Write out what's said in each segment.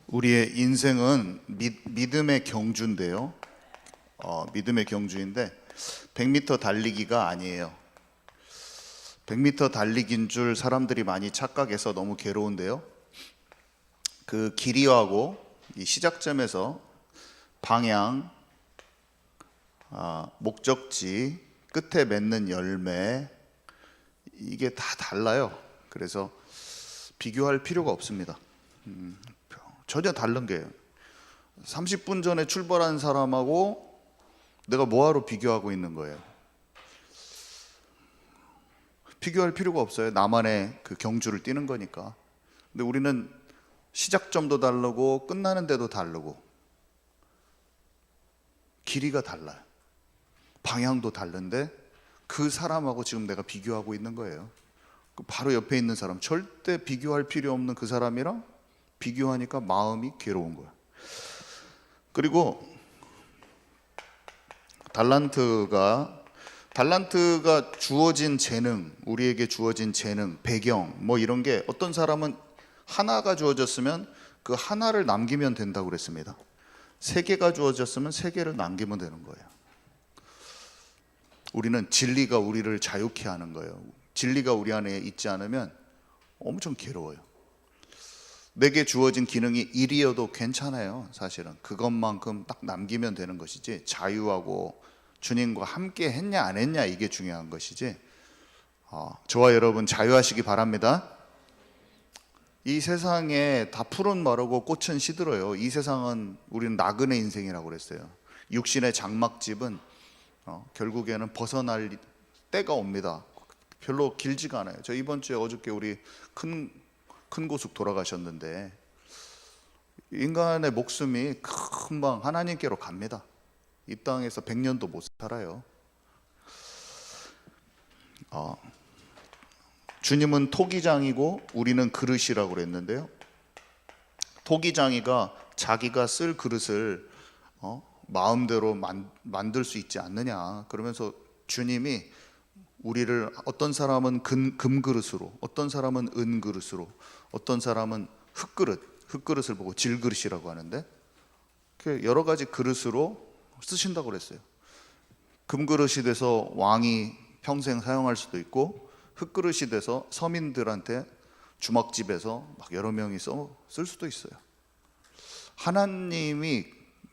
우리의 인생은 믿음의 경주인데요. 믿음의 경주인데 100m 달리기가 아니에요. 100m 달리기인 줄 사람들이 많이 착각해서 너무 괴로운데요. 그 길이하고 이 시작점에서 방향, 목적지, 끝에 맺는 열매, 이게 다 달라요. 그래서 비교할 필요가 없습니다. 전혀 다른 게예요. 30분 전에 출발한 사람하고 내가 뭐하러 비교하고 있는 거예요. 비교할 필요가 없어요. 나만의 그 경주를 뛰는 거니까. 근데 우리는 시작점도 다르고 끝나는 데도 다르고 길이가 달라요. 방향도 다른데 그 사람하고 지금 내가 비교하고 있는 거예요. 바로 옆에 있는 사람, 절대 비교할 필요 없는 그 사람이랑 비교하니까 마음이 괴로운 거야. 그리고 달란트가 주어진 재능, 우리에게 주어진 재능, 배경 뭐 이런 게, 어떤 사람은 하나가 주어졌으면 그 하나를 남기면 된다고 그랬습니다. 3개가 주어졌으면 3개를 남기면 되는 거예요. 우리는 진리가 우리를 자유케 하는 거예요. 진리가 우리 안에 있지 않으면 엄청 괴로워요. 내게 주어진 기능이 1이어도 괜찮아요. 사실은 그것만큼 딱 남기면 되는 것이지, 자유하고 주님과 함께 했냐 안 했냐 이게 중요한 것이지. 저와 여러분 자유하시기 바랍니다. 이 세상에 다 풀은 마르고 꽃은 시들어요. 이 세상은, 우리는 나그네 인생이라고 그랬어요. 육신의 장막집은 결국에는 벗어날 때가 옵니다. 별로 길지가 않아요. 저 이번 주에 어저께 우리 큰 고숙 돌아가셨는데, 인간의 목숨이 금방 하나님께로 갑니다. 이 땅에서 100년도 못 살아요. 주님은 토기장이고 우리는 그릇이라고 그랬는데요. 토기장이가 자기가 쓸 그릇을 마음대로 만들 수 있지 않느냐, 그러면서 주님이 우리를, 어떤 사람은 금그릇으로, 어떤 사람은 은그릇으로, 어떤 사람은 흙그릇을 보고 질그릇이라고 하는데, 여러 가지 그릇으로 쓰신다고 그랬어요. 금그릇이 돼서 왕이 평생 사용할 수도 있고, 흙그릇이 돼서 서민들한테 주막집에서 막 여러 명이 쓸 수도 있어요. 하나님이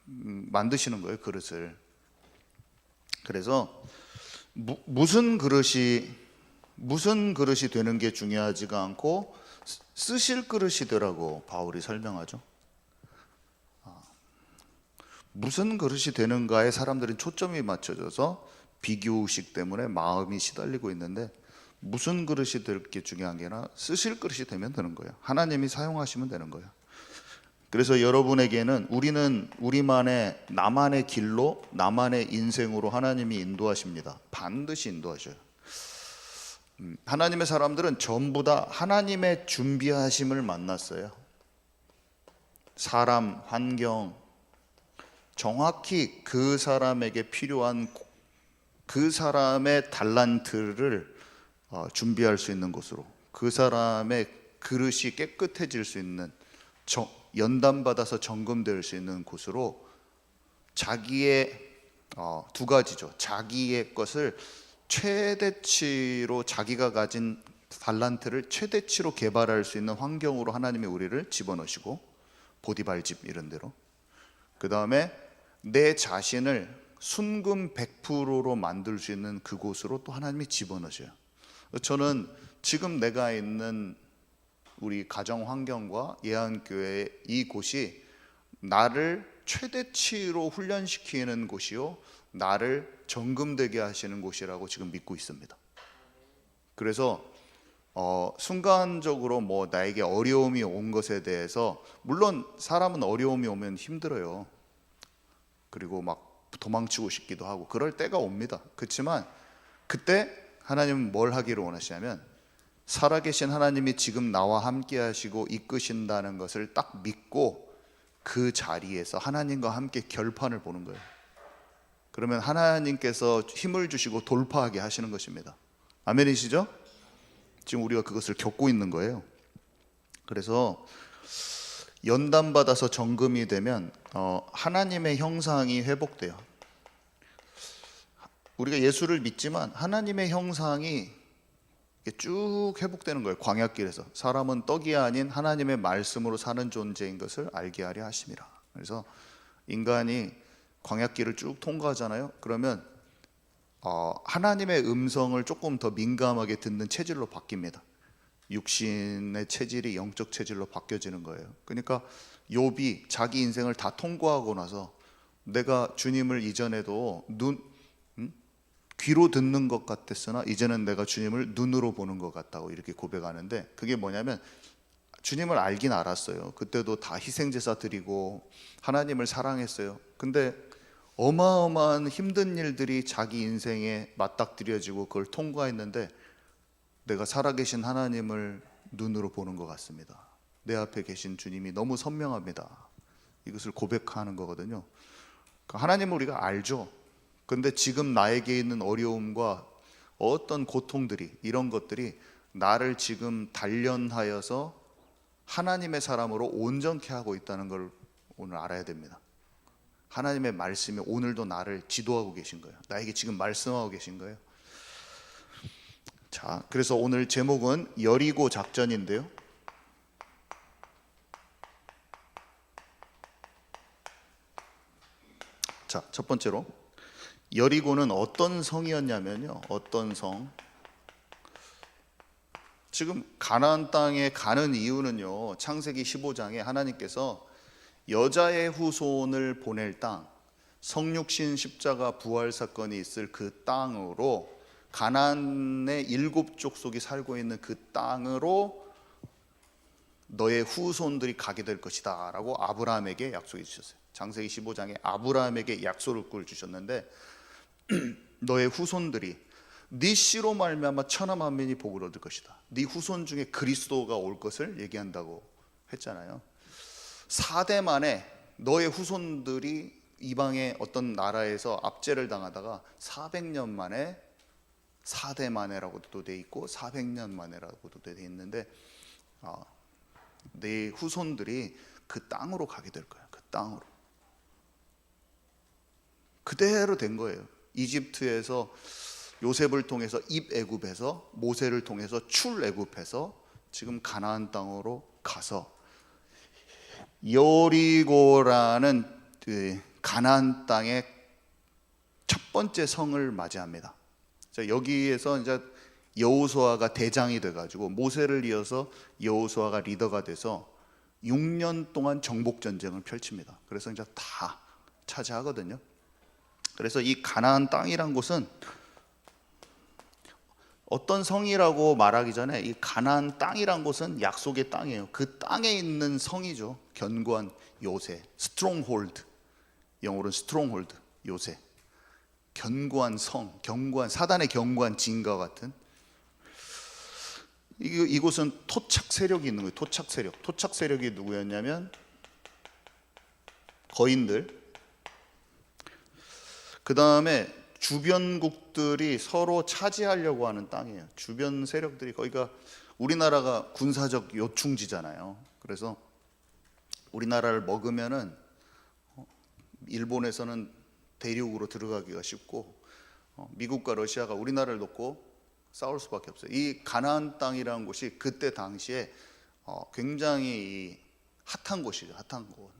만드시는 거예요, 그릇을. 그래서 무슨 그릇이 되는 게 중요하지가 않고 쓰실 그릇이 되라고 바울이 설명하죠. 무슨 그릇이 되는가에 사람들은 초점이 맞춰져서 비교의식 때문에 마음이 시달리고 있는데, 무슨 그릇이 될 게 중요한 게 아니라 쓰실 그릇이 되면 되는 거예요. 하나님이 사용하시면 되는 거예요. 그래서 여러분에게는, 우리는 나만의 길로, 나만의 인생으로 하나님이 인도하십니다. 반드시 인도하셔요. 하나님의 사람들은 전부 다 하나님의 준비하심을 만났어요. 사람, 환경, 정확히 그 사람에게 필요한 그 사람의 달란트를 준비할 수 있는 곳으로, 그 사람의 그릇이 깨끗해질 수 있는, 연단받아서 점검될 수 있는 곳으로, 자기의 2가지죠. 자기의 것을 최대치로, 자기가 가진 달란트를 최대치로 개발할 수 있는 환경으로 하나님이 우리를 집어넣으시고, 보디발집 이런 데로, 그 다음에 내 자신을 순금 100%로 만들 수 있는 그곳으로 또 하나님이 집어넣으셔요. 저는 지금 내가 있는 우리 가정 환경과 예한교회 이곳이 나를 최대치로 훈련시키는 곳이요, 나를 정금되게 하시는 곳이라고 지금 믿고 있습니다. 그래서 순간적으로 뭐 나에게 어려움이 온 것에 대해서, 물론 사람은 어려움이 오면 힘들어요. 그리고 막 도망치고 싶기도 하고 그럴 때가 옵니다. 그렇지만 그때 하나님은 뭘 하기를 원하시냐면, 살아계신 하나님이 지금 나와 함께 하시고 이끄신다는 것을 딱 믿고 그 자리에서 하나님과 함께 결판을 보는 거예요. 그러면 하나님께서 힘을 주시고 돌파하게 하시는 것입니다. 아멘이시죠? 지금 우리가 그것을 겪고 있는 거예요. 그래서 연단받아서 정금이 되면 하나님의 형상이 회복돼요. 우리가 예수를 믿지만 하나님의 형상이 쭉 회복되는 거예요. 광야길에서 사람은 떡이 아닌 하나님의 말씀으로 사는 존재인 것을 알게 하려 하심이라. 그래서 인간이 광야길을 쭉 통과하잖아요. 그러면 하나님의 음성을 조금 더 민감하게 듣는 체질로 바뀝니다. 육신의 체질이 영적 체질로 바뀌어지는 거예요. 그러니까 욥이 자기 인생을 다 통과하고 나서 내가 주님을 이전에도 귀로 듣는 것 같았으나 이제는 내가 주님을 눈으로 보는 것 같다고 이렇게 고백하는데, 그게 뭐냐면 주님을 알긴 알았어요. 그때도 다 희생제사 드리고 하나님을 사랑했어요. 근데 어마어마한 힘든 일들이 자기 인생에 맞닥뜨려지고 그걸 통과했는데 내가 살아계신 하나님을 눈으로 보는 것 같습니다. 내 앞에 계신 주님이 너무 선명합니다. 이것을 고백하는 거거든요. 그러니까 하나님을 우리가 알죠. 근데 지금 나에게 있는 어려움과 어떤 고통들이, 이런 것들이 나를 지금 단련하여서 하나님의 사람으로 온전케 하고 있다는 걸 오늘 알아야 됩니다. 하나님의 말씀이 오늘도 나를 지도하고 계신 거예요. 나에게 지금 말씀하고 계신 거예요. 자, 그래서 오늘 제목은 여리고 작전인데요. 자, 첫 번째로 여리고는 어떤 성이었냐면요. 어떤 성? 지금 가나안 땅에 가는 이유는요. 창세기 15장에 하나님께서 여자의 후손을 보낼 땅, 성육신 십자가 부활 사건이 있을 그 땅으로, 가나안의 7 족속이 살고 있는 그 땅으로 너의 후손들이 가게 될 것이다 라고 아브라함에게 약속해 주셨어요. 창세기 15장에 아브라함에게 약속을 주셨는데 너의 후손들이 네 씨로 말미암아 천하 만민이 복을 얻을 것이다. 네 후손 중에 그리스도가 올 것을 얘기한다고 했잖아요. 4대 만에 너의 후손들이 이방의 어떤 나라에서 압제를 당하다가 400년 만에 4대 만에라고도 돼 있고 400년 만에라고도 돼 있는데 네 후손들이 그 땅으로 가게 될 거야. 그 땅으로. 그대로 된 거예요. 이집트에서 요셉을 통해서 입애굽해서, 모세를 통해서 출애굽해서 지금 가나안 땅으로 가서 여리고라는 가나안 땅의 첫 번째 성을 맞이합니다. 자, 여기에서 이제 여호수아가 대장이 돼가지고 모세를 이어서 여호수아가 리더가 돼서 6년 동안 정복 전쟁을 펼칩니다. 그래서 이제 다 차지하거든요. 그래서 이 가나안 땅이란 곳은 어떤 성이라고 말하기 전에 이 가나안 땅이란 곳은 약속의 땅이에요. 그 땅에 있는 성이죠. 견고한 요새, 스트롱홀드, 영어로는 스트롱홀드, 요새. 견고한 성, 견고한, 사단의 견고한 진과 같은. 이곳은 토착 세력이 있는 거예요. 토착 세력. 토착 세력이 누구였냐면 거인들. 그 다음에 주변국들이 서로 차지하려고 하는 땅이에요. 주변 세력들이, 거기가 우리나라가 군사적 요충지잖아요. 그래서 우리나라를 먹으면은 일본에서는 대륙으로 들어가기가 쉽고 미국과 러시아가 우리나라를 놓고 싸울 수밖에 없어요. 이 가나안 땅이라는 곳이 그때 당시에 굉장히 핫한 곳이죠. 핫한 곳.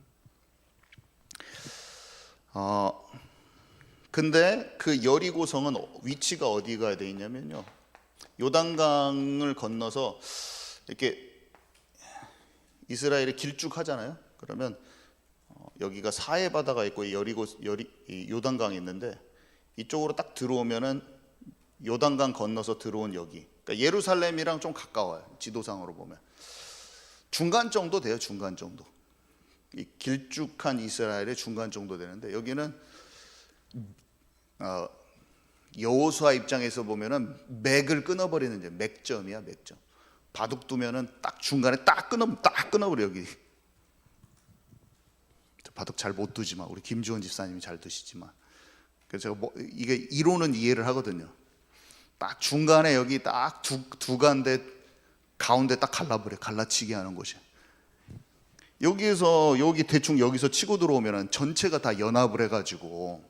근데 그 여리고성은 위치가 어디가 돼 있냐면요, 요단강을 건너서 이렇게 이스라엘이 길쭉하잖아요. 그러면 여기가 사해 바다가 있고 이 요단강이 있는데 이쪽으로 딱 들어오면은 요단강 건너서 들어온 여기, 그러니까 예루살렘이랑 좀 가까워요. 지도상으로 보면 중간 정도 돼요. 중간 정도. 이 길쭉한 이스라엘의 중간 정도 되는데, 여기는 여호수아 입장에서 보면은 맥을 끊어버리는 게 맥점이야. 맥점. 바둑 두면은 딱 중간에 딱 끊어버려. 여기 바둑 잘 못 두지만 우리 김주원 집사님이 잘 두시지만, 그래서 제가 이게 이론은 이해를 하거든요. 딱 중간에 여기 딱 두 가운데 딱 갈라치게 하는 곳이야. 여기 대충 여기서 치고 들어오면은 전체가 다 연합을 해가지고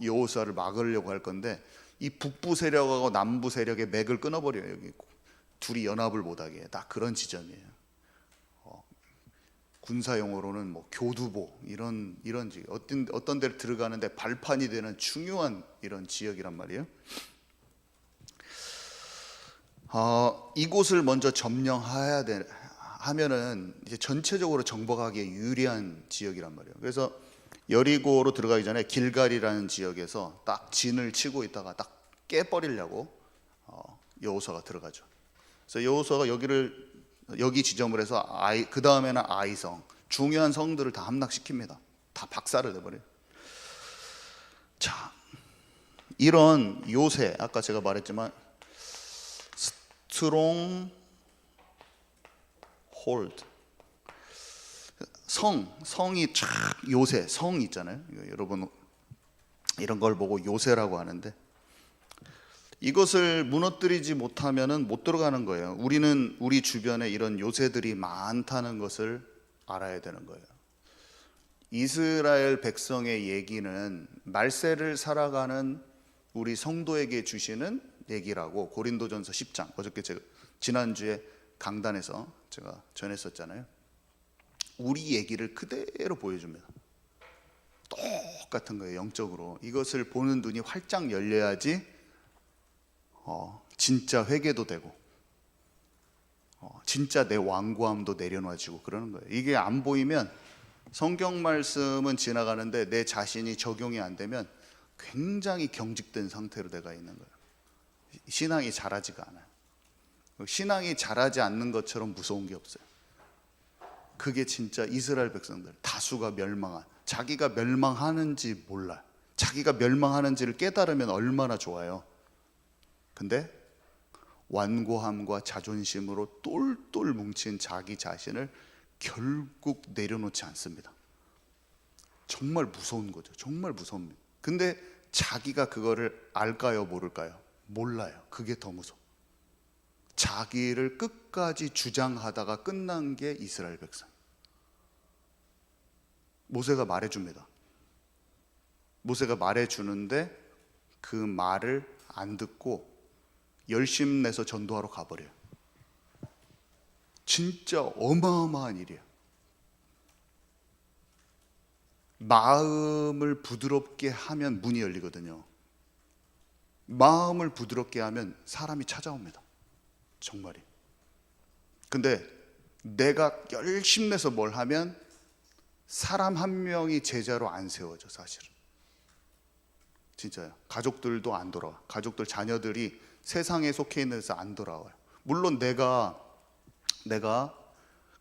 여호수아를 막으려고 할 건데, 이 북부 세력하고 남부 세력의 맥을 끊어버려요. 여기 둘이 연합을 못하게, 딱 그런 지점이에요. 군사 용어로는 뭐 교두보 이런 지역, 어떤 데를 들어가는데 발판이 되는 중요한 이런 지역이란 말이에요. 이곳을 먼저 점령해야 하면은 이제 전체적으로 정복하기에 유리한 지역이란 말이에요. 그래서 여리고로 들어가기 전에 길갈이라는 지역에서 딱 진을 치고 있다가 딱 깨버리려고 여호수아가 들어가죠. 그래서 여호수아가 여기 지점을 해서 그 다음에는 아이성, 중요한 성들을 다 함락시킵니다. 다 박살을 내버려요. 자, 이런 요새, 아까 제가 말했지만 스트롱 홀드, 성이 쫙, 요새 성 있잖아요. 여러분 이런 걸 보고 요새라고 하는데, 이것을 무너뜨리지 못하면은 못 들어가는 거예요. 우리는 우리 주변에 이런 요새들이 많다는 것을 알아야 되는 거예요. 이스라엘 백성의 얘기는 말세를 살아가는 우리 성도에게 주시는 얘기라고 고린도전서 10장, 어저께 제가 지난주에 강단에서 제가 전했었잖아요. 우리 얘기를 그대로 보여줍니다. 똑같은 거예요. 영적으로 이것을 보는 눈이 활짝 열려야지 진짜 회개도 되고 진짜 내 완고함도 내려놔지고 그러는 거예요. 이게 안 보이면 성경 말씀은 지나가는데 내 자신이 적용이 안 되면 굉장히 경직된 상태로 내가 있는 거예요. 신앙이 자라지가 않아요. 신앙이 자라지 않는 것처럼 무서운 게 없어요. 그게 진짜 이스라엘 백성들 다수가 멸망한, 자기가 멸망하는지 몰라요. 자기가 멸망하는지를 깨달으면 얼마나 좋아요. 근데 완고함과 자존심으로 똘똘 뭉친 자기 자신을 결국 내려놓지 않습니다. 정말 무서운 거죠. 정말 무섭습니다. 근데 자기가 그거를 알까요, 모를까요? 몰라요. 그게 더 무서워. 자기를 끝까지 주장하다가 끝난 게 이스라엘 백성. 모세가 말해줍니다. 모세가 말해주는데 그 말을 안 듣고 열심내서 전도하러 가버려요. 진짜 어마어마한 일이에요. 마음을 부드럽게 하면 문이 열리거든요. 마음을 부드럽게 하면 사람이 찾아옵니다. 정말이. 근데 내가 열심내서 뭘 하면 사람 한 명이 제자로 안 세워져. 사실은 진짜요. 가족들도 안 돌아와. 가족들, 자녀들이 세상에 속해 있는 데서 안 돌아와요. 물론 내가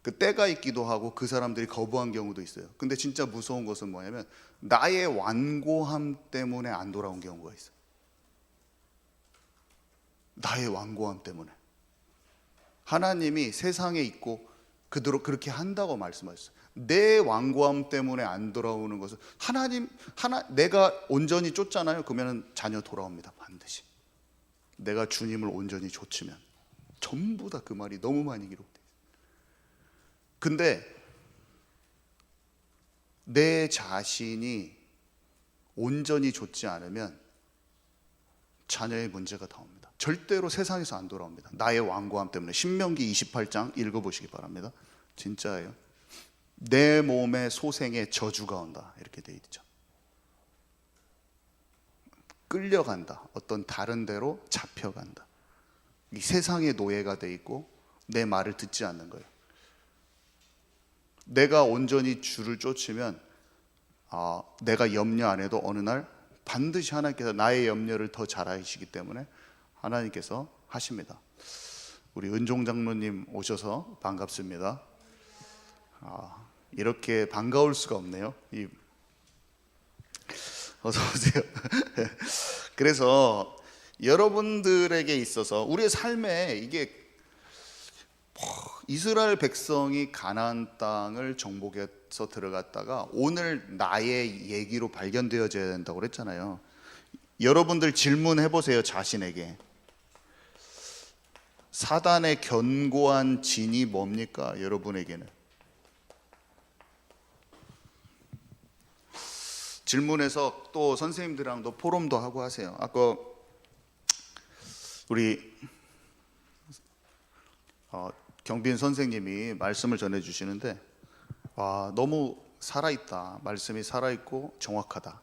그 때가 있기도 하고 그 사람들이 거부한 경우도 있어요. 근데 진짜 무서운 것은 뭐냐면 나의 완고함 때문에 안 돌아온 경우가 있어요. 나의 완고함 때문에. 하나님이 세상에 있고 그대로 그렇게 한다고 말씀하셨어요. 내 완고함 때문에 안 돌아오는 것은 내가 온전히 쫓잖아요. 그러면 자녀 돌아옵니다. 반드시. 내가 주님을 온전히 좇으면. 전부 다 그 말이 너무 많이 기록돼요. 근데 내 자신이 온전히 좇지 않으면 자녀의 문제가 다 옵니다. 절대로 세상에서 안 돌아옵니다. 나의 완고함 때문에. 신명기 28장 읽어보시기 바랍니다. 진짜예요. 내 몸에 소생의 저주가 온다, 이렇게 돼 있죠. 끌려간다. 어떤 다른 데로 잡혀간다. 이 세상의 노예가 돼 있고 내 말을 듣지 않는 거예요. 내가 온전히 주를 쫓으면 내가 염려 안 해도 어느 날 반드시 하나님께서 나의 염려를 더 잘 아시기 때문에 하나님께서 하십니다. 우리 은종 장로님 오셔서 반갑습니다. 이렇게 반가울 수가 없네요. 어서 오세요. 그래서 여러분들에게 있어서 우리의 삶에 이게 이스라엘 백성이 가나안 땅을 정복해서 들어갔다가 오늘 나의 얘기로 발견되어져야 된다고 그랬잖아요. 여러분들 질문해 보세요. 자신에게. 사단의 견고한 진이 뭡니까? 여러분에게는 질문해서 또 선생님들이랑도 포럼도 하고 하세요. 아까 우리 경빈 선생님이 말씀을 전해주시는데 너무 살아있다. 말씀이 살아있고 정확하다.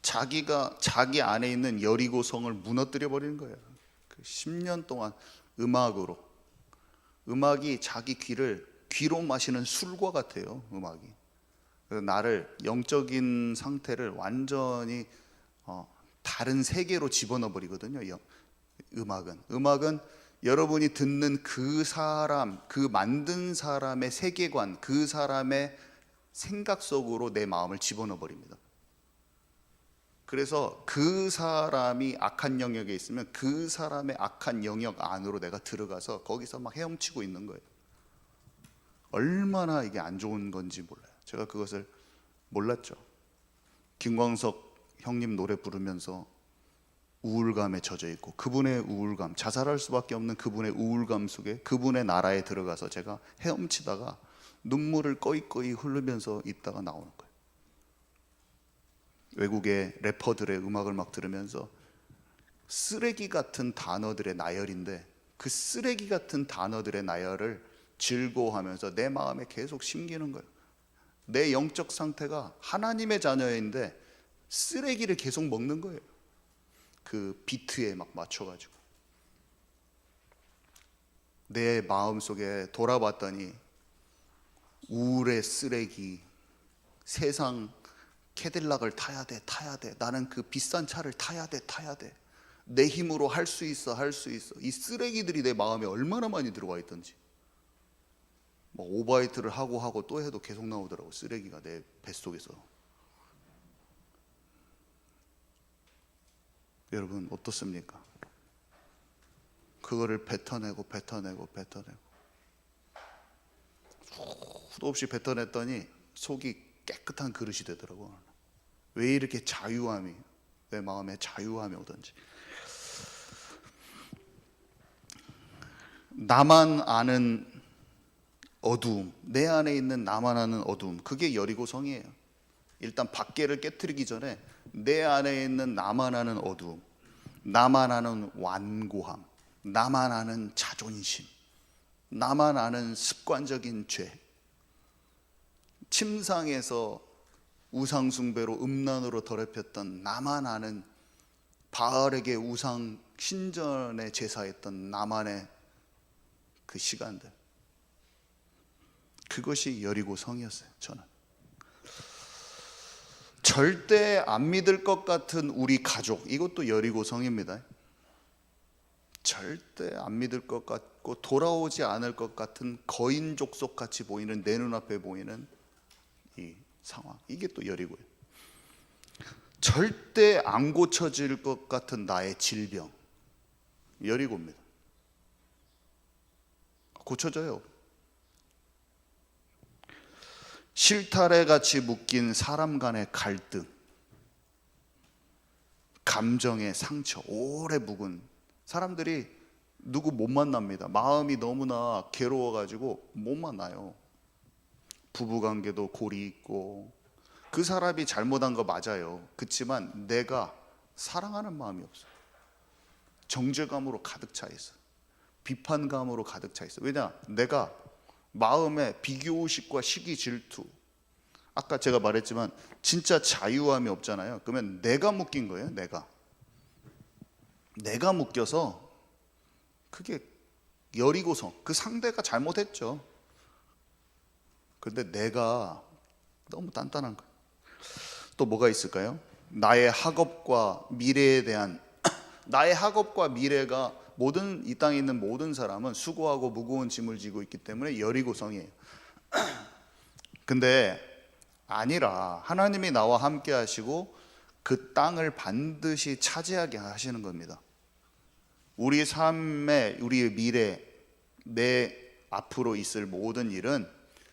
자기가 자기 안에 있는 여리고성을 무너뜨려 버리는 거예요. 10년 동안 음악이 자기 귀로 마시는 술과 같아요. 음악이. 그래서 나를 영적인 상태를 완전히 다른 세계로 집어넣어 버리거든요. 음악은 여러분이 듣는 그 사람, 그 만든 사람의 세계관, 그 사람의 생각 속으로 내 마음을 집어넣어 버립니다. 그래서 그 사람이 악한 영역에 있으면 그 사람의 악한 영역 안으로 내가 들어가서 거기서 막 헤엄치고 있는 거예요. 얼마나 이게 안 좋은 건지 몰라요. 제가 그것을 몰랐죠. 김광석 형님 노래 부르면서 우울감에 젖어 있고, 그분의 우울감, 자살할 수밖에 없는 그분의 우울감 속에 그분의 나라에 들어가서 제가 헤엄치다가 눈물을 꺼이꺼이 흐르면서 있다가 나오는 거예요. 외국의 래퍼들의 음악을 막 들으면서 쓰레기 같은 단어들의 나열인데, 그 쓰레기 같은 단어들의 나열을 즐거워하면서 내 마음에 계속 심기는 거예요. 내 영적 상태가 하나님의 자녀인데 쓰레기를 계속 먹는 거예요. 그 비트에 막 맞춰가지고. 내 마음속에 돌아봤더니 우울의 쓰레기, 세상 캐딜락을 타야 돼. 나는 그 비싼 차를 타야 돼. 내 힘으로 할 수 있어. 이 쓰레기들이 내 마음에 얼마나 많이 들어와 있던지. 뭐 오바이트를 하고 또 해도 계속 나오더라고, 쓰레기가 내 뱃속에서. 여러분 어떻습니까? 그거를 뱉어내고 수도 없이 뱉어냈더니 속이 깨끗한 그릇이 되더라고. 왜 이렇게 내 마음에 자유함이 오던지. 나만 아는 어두움, 내 안에 있는 나만 아는 어두움, 그게 여리고성이에요. 일단 밖에를 깨트리기 전에 내 안에 있는 나만 아는 어두움, 나만 아는 완고함, 나만 아는 자존심, 나만 아는 습관적인 죄, 침상에서 우상숭배로 음란으로 더럽혔던 나만 아는, 바알에게 우상 신전에 제사했던 나만의 그 시간들, 그것이 여리고성이었어요. 저는 절대 안 믿을 것 같은 우리 가족, 이것도 여리고성입니다. 절대 안 믿을 것 같고 돌아오지 않을 것 같은 거인 족속 같이 보이는, 내 눈앞에 보이는 이 상황, 이게 또 여리고예요. 절대 안 고쳐질 것 같은 나의 질병, 여리고입니다. 고쳐져요. 실타래 같이 묶인 사람 간의 갈등, 감정의 상처, 오래 묵은 사람들이 누구 못 만납니다. 마음이 너무나 괴로워가지고 못 만나요. 부부관계도 골이 있고, 그 사람이 잘못한 거 맞아요. 그렇지만 내가 사랑하는 마음이 없어요. 정죄감으로 가득 차 있어. 비판감으로 가득 차 있어. 왜냐? 내가 마음에 비교의식과 시기 질투, 아까 제가 말했지만 진짜 자유함이 없잖아요. 그러면 내가 묶인 거예요. 내가 묶여서, 그게 여리고성. 그 상대가 잘못했죠. 그런데 내가 너무 단단한 거예요. 또 뭐가 있을까요? 나의 학업과 미래에 대한 나의 학업과 미래가, 이 땅에 있는 모든 사람은 수고하고 무거운 짐을 지고 있기 때문에 여리고성이에요. 근데 아니라 하나님이 나와 함께 하시고 그 땅을 반드시 차지하게 하시는 겁니다. 우리 삶의, 우리의 미래, 내 앞으로 있을 모든 일은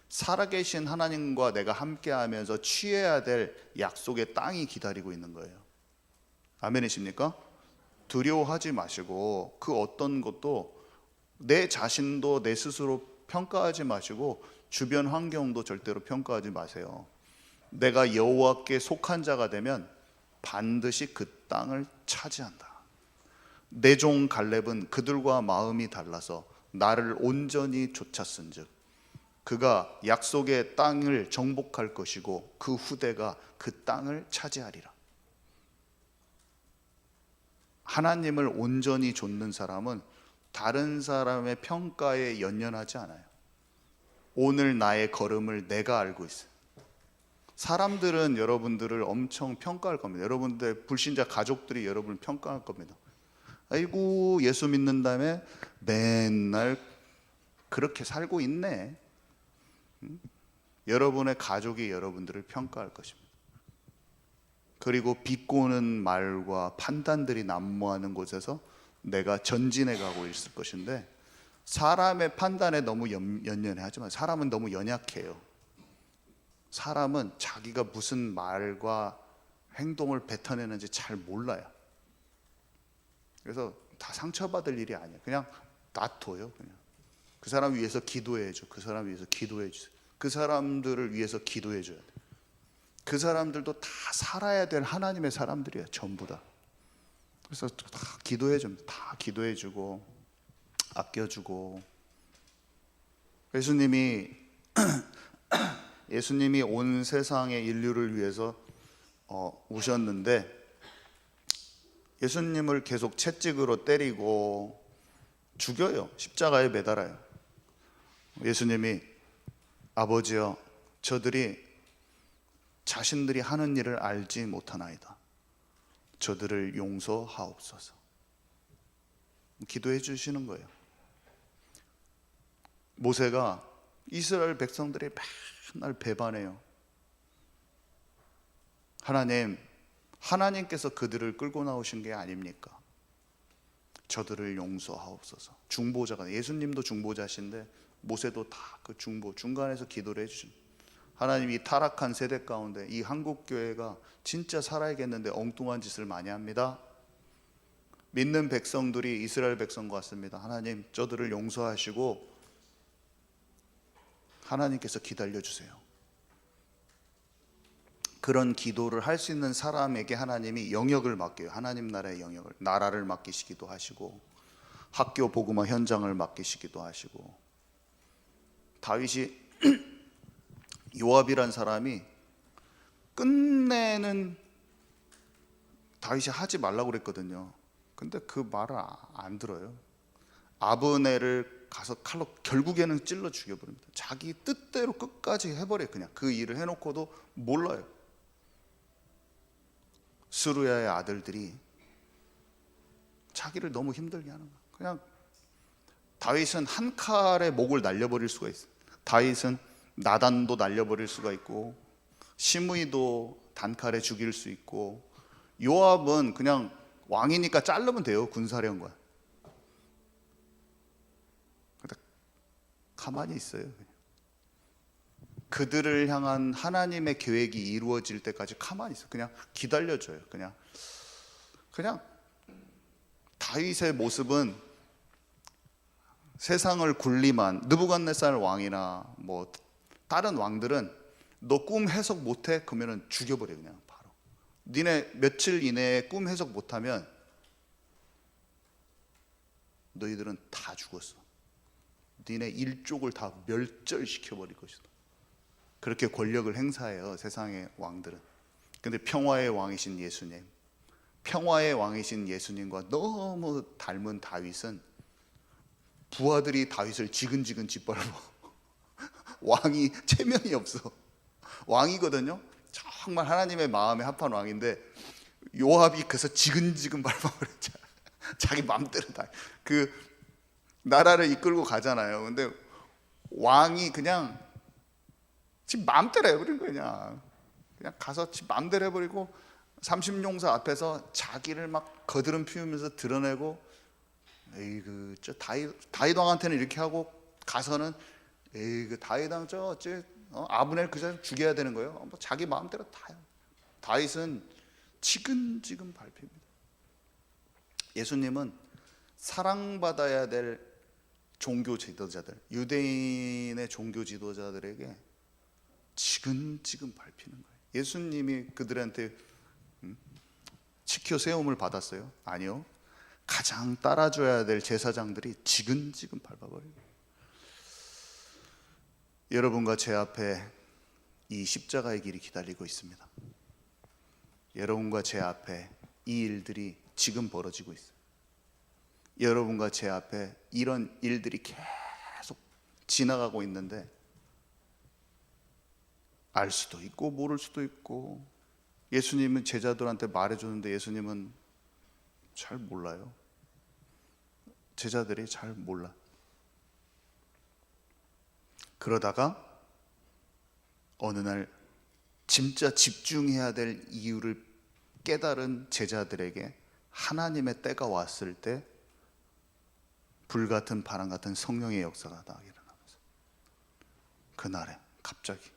살아계신 하나님과 내가 함께하면서 취해야 될 약속의 땅이 기다리고 있는 거예요. 아멘이십니까? 두려워하지 마시고, 그 어떤 것도, 내 자신도 내 스스로 평가하지 마시고 주변 환경도 절대로 평가하지 마세요. 내가 여호와께 속한 자가 되면 반드시 그 땅을 차지한다. 내 종 갈렙은 그들과 마음이 달라서 나를 온전히 좇았은즉 그가 약속의 땅을 정복할 것이고 그 후대가 그 땅을 차지하리라. 하나님을 온전히 좇는 사람은 다른 사람의 평가에 연연하지 않아요. 오늘 나의 걸음을 내가 알고 있어요. 사람들은 여러분들을 엄청 평가할 겁니다. 여러분들 불신자 가족들이 여러분을 평가할 겁니다. 아이고 예수 믿는 다음에 맨날 그렇게 살고 있네. 여러분의 가족이 여러분들을 평가할 것입니다. 그리고 비꼬는 말과 판단들이 난무하는 곳에서 내가 전진해 가고 있을 것인데, 사람의 판단에 너무 연연해 하지만 사람은 너무 연약해요. 사람은 자기가 무슨 말과 행동을 뱉어내는지 잘 몰라요. 그래서 다 상처받을 일이 아니에요. 그냥 놔둬요. 그냥 그 사람 위해서 기도해줘. 그 사람 위해서 기도해주세요. 그 사람들을 위해서 기도해줘야 돼요. 그 사람들도 다 살아야 될 하나님의 사람들이에요. 전부 다. 그래서 다 기도해줍니다. 다 기도해주고 아껴주고. 예수님이 온 세상의 인류를 위해서 오셨는데, 예수님을 계속 채찍으로 때리고 죽여요. 십자가에 매달아요. 예수님이 아버지여, 저들이 자신들이 하는 일을 알지 못하나이다. 저들을 용서하옵소서. 기도해 주시는 거예요. 모세가 이스라엘 백성들이 맨날 배반해요. 하나님께서 그들을 끌고 나오신 게 아닙니까? 저들을 용서하옵소서. 중보자가, 예수님도 중보자신데 모세도 다 그 중간에서 기도를 해주신. 하나님, 이 타락한 세대 가운데 이 한국교회가 진짜 살아야겠는데 엉뚱한 짓을 많이 합니다. 믿는 백성들이 이스라엘 백성과 같습니다. 하나님, 저들을 용서하시고 하나님께서 기다려주세요. 그런 기도를 할 수 있는 사람에게 하나님이 영역을 맡겨요. 하나님 나라의 영역을, 나라를 맡기시기도 하시고 학교 복음화 현장을 맡기시기도 하시고. 다윗이 요압이란 사람이 끝내는, 다윗이 하지 말라고 그랬거든요. 근데 그 말을 안 들어요. 아브넬을 가서 칼로 결국에는 찔러 죽여버립니다. 자기 뜻대로 끝까지 해버려요. 그냥 그 일을 해놓고도 몰라요. 스루야의 아들들이 자기를 너무 힘들게 하는 거예요. 그냥 다윗은 한 칼에 목을 날려버릴 수가 있어요. 다윗은 나단도 날려버릴 수가 있고 시므이도 단칼에 죽일 수 있고, 요압은 그냥 왕이니까 자르면 돼요. 군사령관. 근데 가만히 있어요. 그들을 향한 하나님의 계획이 이루어질 때까지 가만히 있어요. 그냥 기다려줘요. 그냥 다윗의 모습은 세상을 군림한 느부갓네살 왕이나 뭐 다른 왕들은 너 꿈 해석 못해? 그러면 죽여버려. 그냥 바로. 니네 며칠 이내에 꿈 해석 못하면 너희들은 다 죽었어. 니네 일족을 다 멸절시켜버릴 것이다. 그렇게 권력을 행사해요, 세상의 왕들은. 근데 평화의 왕이신 예수님, 평화의 왕이신 예수님과 너무 닮은 다윗은 부하들이 다윗을 지근지근 짓밟아. 왕이 체면이 없어. 왕이거든요. 정말 하나님의 마음에 합한 왕인데 요압이 그래서 지근지근 밟아버렸죠. 자기 맘대로 다 그 나라를 이끌고 가잖아요. 근데 왕이 그냥 지 맘대로 해버린 거냐. 그냥 가서 지 맘대로 해버리고 30용사 앞에서 자기를 막 거드름 피우면서 드러내고, 에이그 저 다윗 왕한테는 이렇게 하고 가서는 에이그 다윗 왕 저 아브넬 그 사람 죽여야 되는 거예요. 뭐 자기 마음대로 다 해요. 다윗은 지근지근 밟힙니다. 예수님은 사랑받아야 될 종교 지도자들, 유대인의 종교 지도자들에게 지근지근 밟히는 거예요. 예수님이 그들한테 지켜 세움을 받았어요? 아니요. 가장 따라줘야 될 제사장들이 지근지근 밟아버려요. 여러분과 제 앞에 이 십자가의 길이 기다리고 있습니다. 여러분과 제 앞에 이 일들이 지금 벌어지고 있어요. 여러분과 제 앞에 이런 일들이 계속 지나가고 있는데 알 수도 있고 모를 수도 있고, 예수님은 제자들한테 말해줬는데 예수님은 잘 몰라요. 제자들이 잘 몰라. 그러다가 어느 날 진짜 집중해야 될 이유를 깨달은 제자들에게 하나님의 때가 왔을 때 불같은 바람 같은 성령의 역사가 다 일어나면서 그날에 갑자기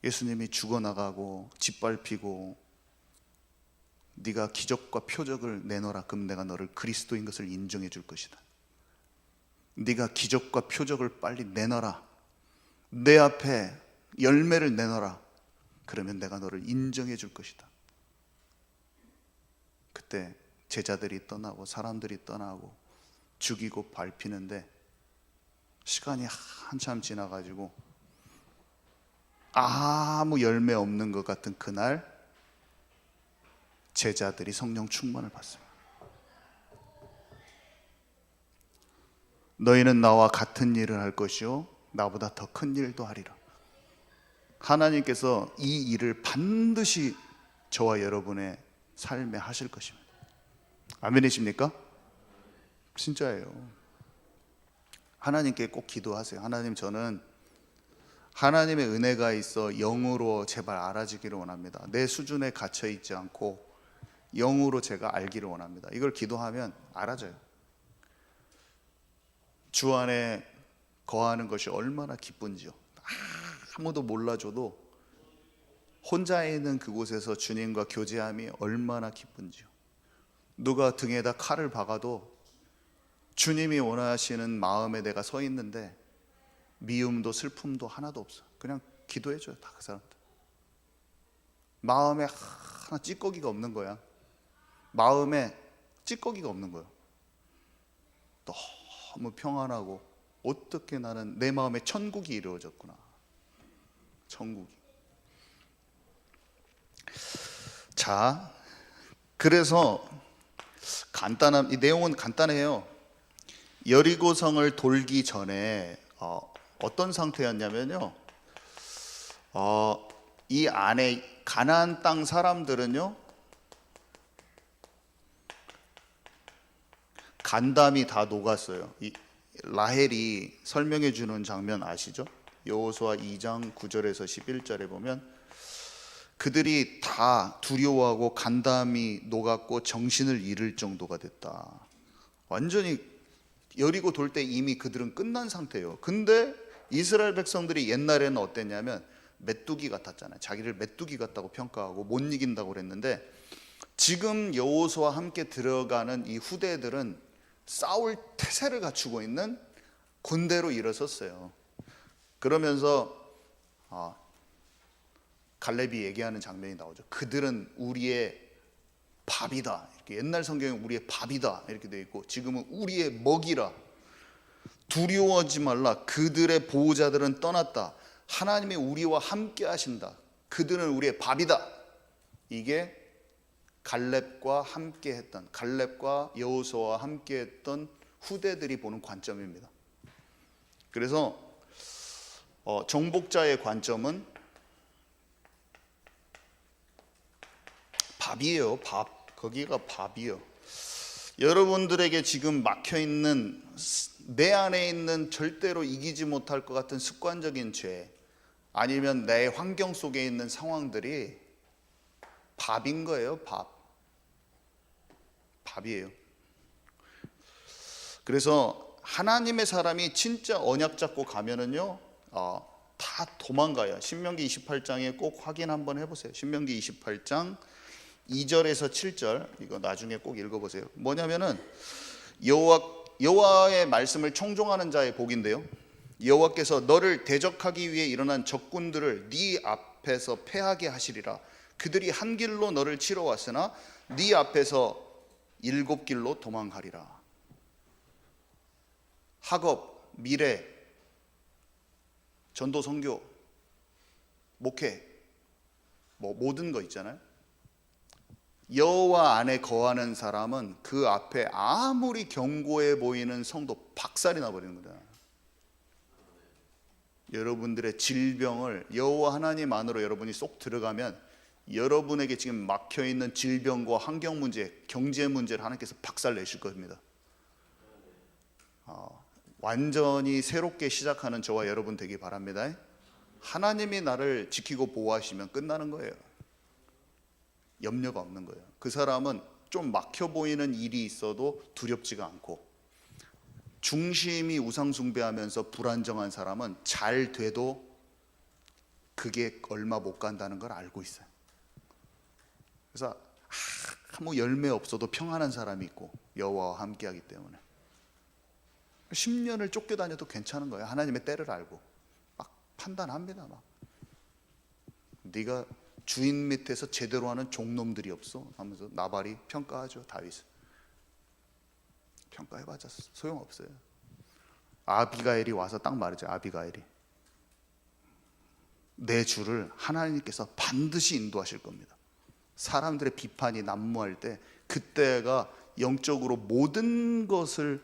예수님이 죽어나가고 짓밟히고 네가 기적과 표적을 내놓으라, 그럼 내가 너를 그리스도인 것을 인정해 줄 것이다. 네가 기적과 표적을 빨리 내놔라, 내 앞에 열매를 내놔라, 그러면 내가 너를 인정해 줄 것이다. 그때 제자들이 떠나고 사람들이 떠나고 죽이고 밟히는데 시간이 한참 지나가지고 아무 열매 없는 것 같은 그날 제자들이 성령 충만을 받습니다. 너희는 나와 같은 일을 할 것이요 나보다 더 큰 일도 하리라. 하나님께서 이 일을 반드시 저와 여러분의 삶에 하실 것입니다. 아멘이십니까? 진짜예요. 하나님께 꼭 기도하세요. 하나님, 저는 하나님의 은혜가 있어 영으로 제발 알아지기를 원합니다. 내 수준에 갇혀 있지 않고 영으로 제가 알기를 원합니다. 이걸 기도하면 알아져요. 주 안에 거하는 것이 얼마나 기쁜지요. 아무도 몰라줘도 혼자 있는 그곳에서 주님과 교제함이 얼마나 기쁜지요. 누가 등에다 칼을 박아도 주님이 원하시는 마음에 내가 서 있는데 미움도 슬픔도 하나도 없어. 그냥 기도해줘요. 다 그 사람들 마음에 하나 찌꺼기가 없는 거야. 마음에 찌꺼기가 없는 거예요. 너무 평안하고 어떻게 나는 내 마음에 천국이 이루어졌구나. 천국이. 자, 그래서 이 내용은 간단해요. 여리고성을 돌기 전에 어떤 상태였냐면요, 이 안에 가나안 땅 사람들은요 간담이 다 녹았어요. 이 라헬이 설명해 주는 장면 아시죠? 여호수아 2장 9절에서 11절에 보면 그들이 다 두려워하고 간담이 녹았고 정신을 잃을 정도가 됐다. 완전히 여리고 돌 때 이미 그들은 끝난 상태예요. 근데 이스라엘 백성들이 옛날에는 어땠냐면 메뚜기 같았잖아요. 자기를 메뚜기 같다고 평가하고 못 이긴다고 그랬는데 지금 여호수아와 함께 들어가는 이 후대들은 싸울 태세를 갖추고 있는 군대로 일어섰어요. 그러면서 갈렙이 얘기하는 장면이 나오죠. 그들은 우리의 밥이다. 이렇게 옛날 성경에 우리의 밥이다 이렇게 되어 있고, 지금은 우리의 먹이라. 두려워하지 말라. 그들의 보호자들은 떠났다. 하나님이 우리와 함께 하신다. 그들은 우리의 밥이다. 이게 갈렙과 여호수아와 함께 했던 후대들이 보는 관점입니다. 그래서 정복자의 관점은 밥이에요. 밥. 거기가 밥이요. 여러분들에게 지금 막혀있는, 내 안에 있는 절대로 이기지 못할 것 같은 습관적인 죄, 아니면 내 환경 속에 있는 상황들이 밥인 거예요. 밥이에요. 그래서 하나님의 사람이 진짜 언약 잡고 가면은요 다 도망가요. 신명기 28장에 꼭 확인 한번 해보세요. 신명기 28장 2절에서 7절, 이거 나중에 꼭 읽어보세요. 뭐냐면은 여호와의 말씀을 청종하는 자의 복인데요, 여호와께서 너를 대적하기 위해 일어난 적군들을 네 앞에서 패하게 하시리라. 그들이 한 길로 너를 치러 왔으나 네 앞에서 7길로 도망가리라. 학업, 미래, 전도, 선교, 목회, 모든 거 있잖아요. 여호와 안에 거하는 사람은 그 앞에 아무리 견고해 보이는 성도 박살이 나버리는 거다. 여러분들의 질병을 여호와 하나님 안으로 여러분이 쏙 들어가면 여러분에게 지금 막혀있는 질병과 환경 문제, 경제 문제를 하나님께서 박살 내실 겁니다. 완전히 새롭게 시작하는 저와 여러분 되기 바랍니다. 하나님이 나를 지키고 보호하시면 끝나는 거예요. 염려가 없는 거예요. 그 사람은 좀 막혀 보이는 일이 있어도 두렵지가 않고, 중심이 우상 숭배하면서 불안정한 사람은 잘 돼도 그게 얼마 못 간다는 걸 알고 있어요. 그래서 아무 열매 없어도 평안한 사람이 있고 여호와와 함께하기 때문에 10년을 쫓겨다녀도 괜찮은 거예요. 하나님의 때를 알고 막 판단합니다. 막 네가 주인 밑에서 제대로 하는 종놈들이 없어 하면서 나발이 평가하죠. 다윗을 평가해봤자 소용없어요. 아비가일이 와서 딱 말이죠. 아비가일이 내 주를 하나님께서 반드시 인도하실 겁니다. 사람들의 비판이 난무할 때 그때가 영적으로 모든 것을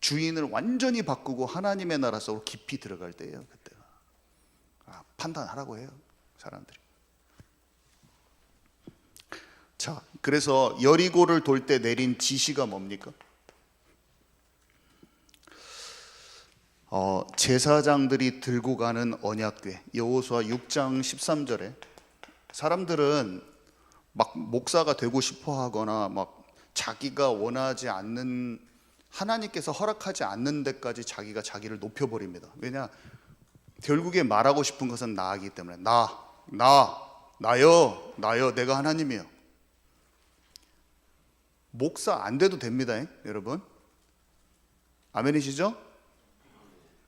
주인을 완전히 바꾸고 하나님의 나라 속으로 깊이 들어갈 때예요. 그때가 판단하라고 해요, 사람들이. 자, 그래서 여리고를 돌 때 내린 지시가 뭡니까? 제사장들이 들고 가는 언약궤, 여호수아 6장 13절에 사람들은 막 목사가 되고 싶어 하거나 막 자기가 원하지 않는, 하나님께서 허락하지 않는 데까지 자기가 자기를 높여버립니다. 왜냐? 결국에 말하고 싶은 것은 나이기 때문에 나요 내가 하나님이에요. 목사 안 돼도 됩니다, 여러분. 아멘이시죠?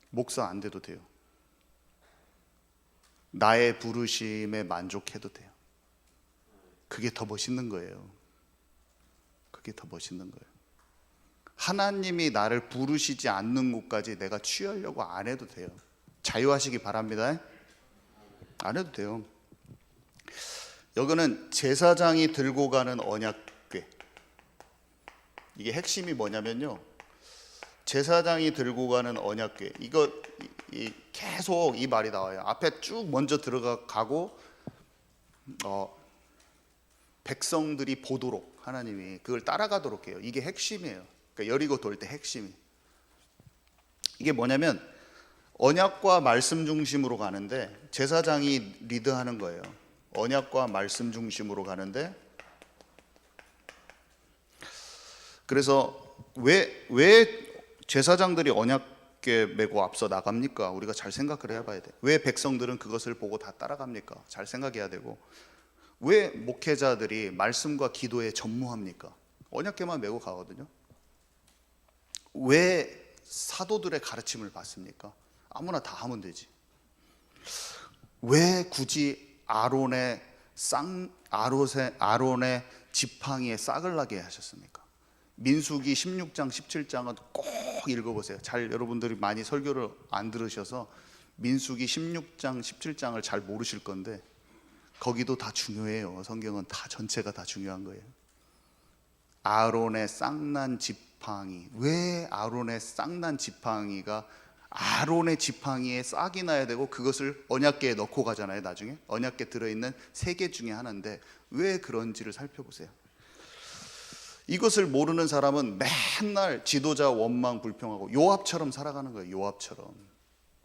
목사 안 돼도 돼요. 나의 부르심에 만족해도 돼요. 그게 더 멋있는 거예요. 그게 더 멋있는 거예요. 하나님이 나를 부르시지 않는 곳까지 내가 취하려고 안 해도 돼요. 자유하시기 바랍니다. 안 해도 돼요. 여기는 제사장이 들고 가는 언약궤, 이게 핵심이 뭐냐면요, 제사장이 들고 가는 언약궤, 이거 계속 이 말이 나와요. 앞에 쭉 먼저 들어가고 백성들이 보도록 하나님이 그걸 따라가도록 해요. 이게 핵심이에요. 그러니까 여리고 돌 때 핵심이 이게 뭐냐면 언약과 말씀 중심으로 가는데 제사장이 리드하는 거예요. 언약과 말씀 중심으로 가는데, 그래서 왜 제사장들이 언약궤 메고 앞서 나갑니까? 우리가 잘 생각을 해봐야 돼. 왜 백성들은 그것을 보고 다 따라갑니까? 잘 생각해야 되고, 왜 목회자들이 말씀과 기도에 전무합니까? 언약궤만 메고 가거든요. 왜 사도들의 가르침을 받습니까? 아무나 다 하면 되지. 왜 굳이 아론의 지팡이에 싹을 나게 하셨습니까? 민수기 16장 17장은 꼭 읽어보세요. 잘 여러분들이 많이 설교를 안 들으셔서 민수기 16장 17장을 잘 모르실 건데 거기도 다 중요해요. 성경은 다 전체가 다 중요한 거예요. 아론의 쌍난 지팡이, 왜 아론의 쌍난 지팡이가 아론의 지팡이에 싹이 나야 되고 그것을 언약궤에 넣고 가잖아요. 나중에 언약궤 들어있는 3개 중에 하나인데 왜 그런지를 살펴보세요. 이것을 모르는 사람은 맨날 지도자 원망 불평하고 요압처럼 살아가는 거예요. 요압처럼,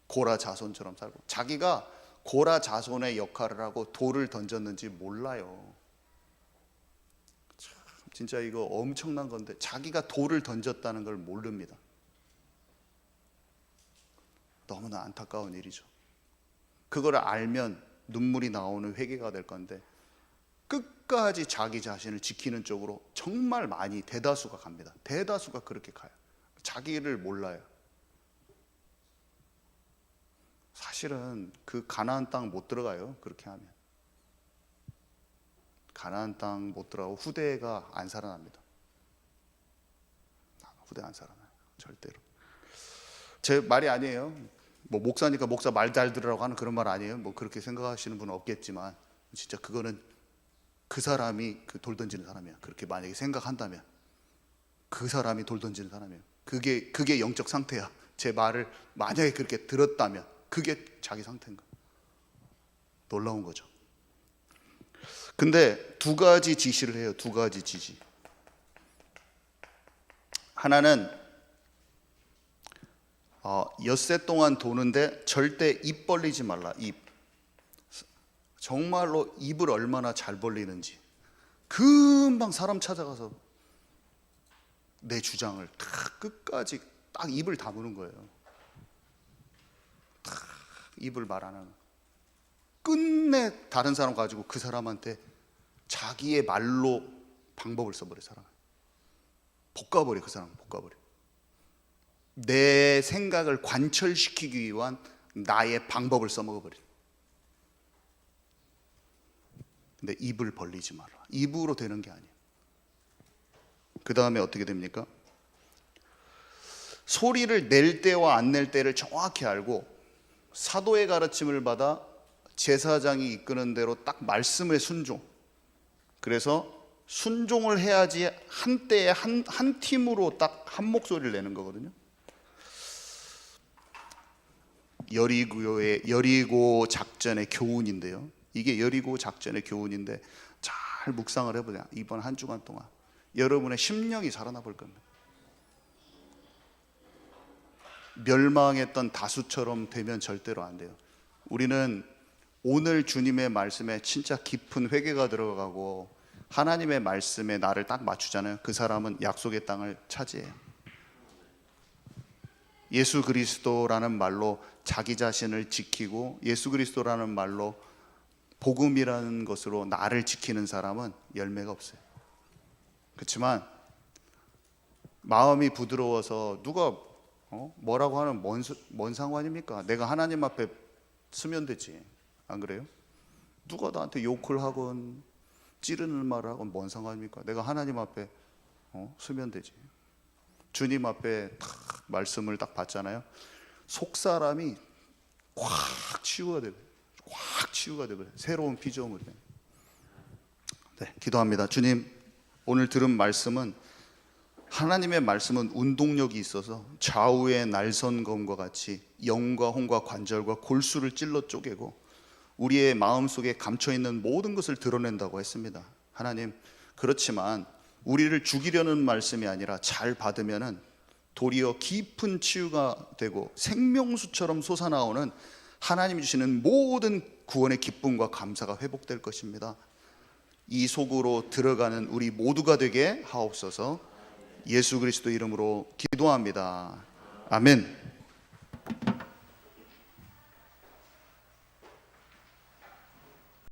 고라 자손처럼 살고, 자기가 고라 자손의 역할을 하고 돌을 던졌는지 몰라요. 참, 진짜 이거 엄청난 건데 자기가 돌을 던졌다는 걸 모릅니다. 너무나 안타까운 일이죠. 그걸 알면 눈물이 나오는 회개가 될 건데 끝까지 자기 자신을 지키는 쪽으로 정말 많이 대다수가 갑니다. 대다수가 그렇게 가요. 자기를 몰라요. 사실은 그 가나안 땅 못 들어가요. 그렇게 하면 가나안 땅 못 들어가고 후대가 안 살아납니다. 후대 안 살아나요. 절대로. 제 말이 아니에요. 뭐 목사니까 목사 말 잘 들으라고 하는 그런 말 아니에요. 뭐 그렇게 생각하시는 분은 없겠지만 진짜 그거는 그 사람이 그 돌 던지는 사람이야. 그렇게 만약에 생각한다면 그 사람이 돌 던지는 사람이에요. 그게 영적 상태야. 제 말을 만약에 그렇게 들었다면 그게 자기 상태인 거야. 놀라운 거죠. 근데 두 가지 지시를 해요. 두 가지 지시. 하나는 엿새 동안 도는데 절대 입 벌리지 말라. 입. 정말로 입을 얼마나 잘 벌리는지. 금방 사람 찾아가서 내 주장을 딱 끝까지 딱 입을 다무는 거예요. 딱 입을 말하는. 끝내 다른 사람 가지고 그 사람한테 자기의 말로 방법을 써버려. 사람 볶아버려. 그 사람 볶아버려. 내 생각을 관철시키기 위한 나의 방법을 써먹어버려. 근데 입을 벌리지 마라. 입으로 되는 게 아니에요. 그 다음에 어떻게 됩니까? 소리를 낼 때와 안 낼 때를 정확히 알고 사도의 가르침을 받아 제사장이 이끄는 대로 딱 말씀에 순종. 그래서 순종을 해야지 한 때에 한 팀으로 딱 한 목소리를 내는 거거든요. 여리고 작전의 교훈인데요. 이게 여리고 작전의 교훈인데 잘 묵상을 해보자. 이번 한 주간 동안 여러분의 심령이 살아나 볼 겁니다. 멸망했던 다수처럼 되면 절대로 안 돼요. 우리는 오늘 주님의 말씀에 진짜 깊은 회개가 들어가고 하나님의 말씀에 나를 딱 맞추잖아요. 그 사람은 약속의 땅을 차지해요. 예수 그리스도라는 말로 자기 자신을 지키고 예수 그리스도라는 말로 복음이라는 것으로 나를 지키는 사람은 열매가 없어요. 그렇지만 마음이 부드러워서 누가 뭐라고 하는 뭔 상관입니까? 내가 하나님 앞에 서면 되지. 안 그래요? 누가 나한테 욕을 하건 찌르는 말을 하건 뭔 상관입니까? 내가 하나님 앞에 서면 되지. 주님 앞에 딱 말씀을 딱 받잖아요. 속 사람이 확 치유가 되고, 확 치유가 되고 새로운 피조물이 돼요. 네, 기도합니다. 주님, 오늘 들은 말씀은 하나님의 말씀은 운동력이 있어서 좌우의 날선검과 같이 영과 혼과 관절과 골수를 찔러 쪼개고 우리의 마음속에 감춰있는 모든 것을 드러낸다고 했습니다. 하나님, 그렇지만 우리를 죽이려는 말씀이 아니라 잘 받으면은 도리어 깊은 치유가 되고 생명수처럼 솟아나오는 하나님이 주시는 모든 구원의 기쁨과 감사가 회복될 것입니다. 이 속으로 들어가는 우리 모두가 되게 하옵소서. 예수 그리스도 이름으로 기도합니다. 아멘.